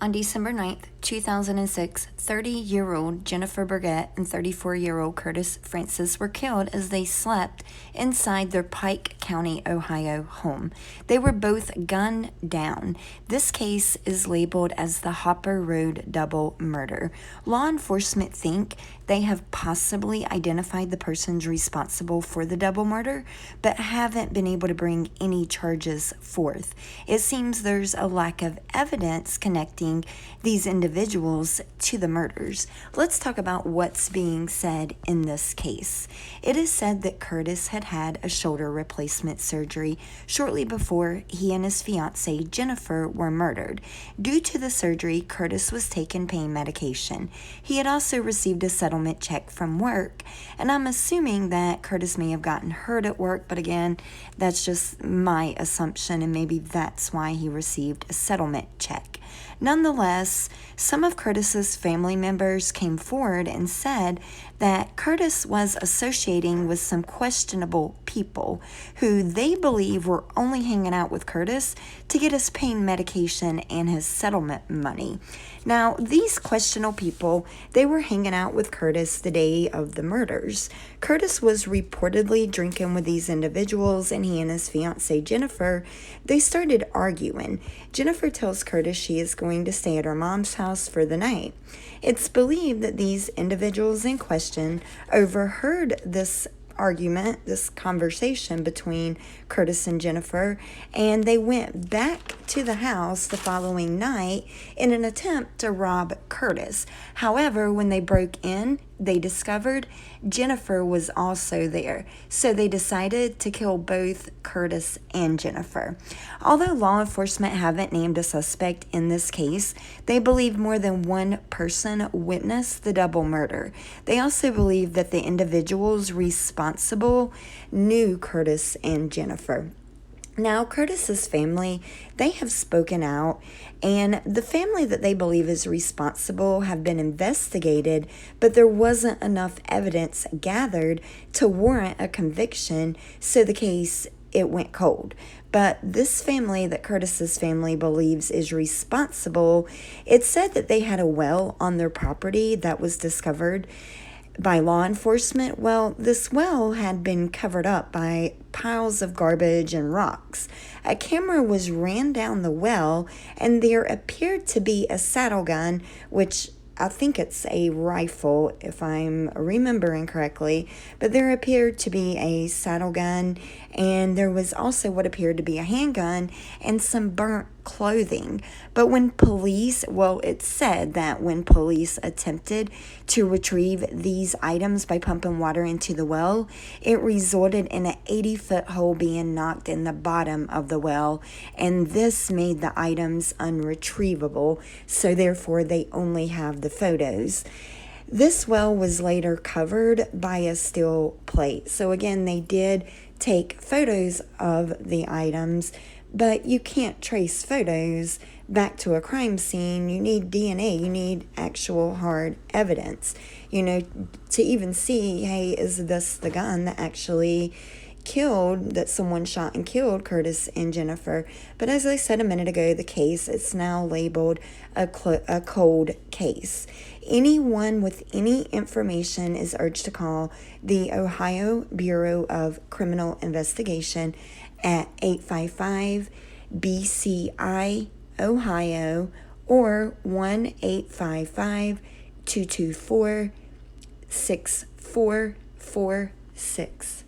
On December 9th, 2006, 30-year-old Jennifer Burgette and 34-year-old Curtis Francis were killed as they slept inside their Pike County, Ohio home. They were both gunned down. This case is labeled as the Hopper Road double murder. Law enforcement think they have possibly identified the persons responsible for the double murder, but haven't been able to bring any charges forth. It seems there's a lack of evidence connecting these individuals to the murders. Let's talk about what's being said in this case. It is said that Curtis had a shoulder replacement surgery shortly before he and his fiancée Jennifer were murdered. Due to the surgery, Curtis was taking pain medication. He had also received a settlement check from work, and I'm assuming that Curtis may have gotten hurt at work, but again, that's just my assumption, and maybe that's why he received a settlement check. Nonetheless, some of Curtis's family members came forward and said that Curtis was associating with some questionable people who they believe were only hanging out with Curtis to get his pain medication and his settlement money. Now, these questionable people, they were hanging out with Curtis the day of the murders. Curtis was reportedly drinking with these individuals, and he and his fiancée Jennifer, they started arguing. Jennifer tells Curtis she is going to stay at her mom's house for the night. It's believed that these individuals in question overheard this argument, this conversation between Curtis and Jennifer, and they went back to the house the following night in an attempt to rob Curtis. However, when they broke in, they discovered Jennifer was also there, so they decided to kill both Curtis and Jennifer. Although law enforcement haven't named a suspect in this case, they believe more than one person witnessed the double murder. They also believe that the individuals responsible knew Curtis and Jennifer. Now, Curtis's family, they have spoken out, and the family that they believe is responsible have been investigated, but there wasn't enough evidence gathered to warrant a conviction, so the case, it went cold. But this family that Curtis's family believes is responsible, it said that they had a well on their property that was discovered by law enforcement. Well, this well had been covered up by piles of garbage and rocks. A camera was ran down the well, and there appeared to be a saddle gun, which I think it's a rifle, if I'm remembering correctly, but there appeared to be a saddle gun, and there was also what appeared to be a handgun and some burnt clothing. But when police, it said that when police attempted to retrieve these items by pumping water into the well, it resulted in an 80-foot hole being knocked in the bottom of the well, and this made the items unretrievable, so therefore they only have the photos. This well was later covered by a steel plate. So again, they did take photos of the items, but you can't trace photos back to a crime scene. You need DNA. You need actual hard evidence, to even see, hey, is this the gun that actually that someone shot and killed Curtis and Jennifer? But as I said a minute ago, the case, it's now labeled a cold case. Anyone with any information is urged to call the Ohio Bureau of Criminal Investigation at 855-BCI-OHIO or 1-855-224-6446.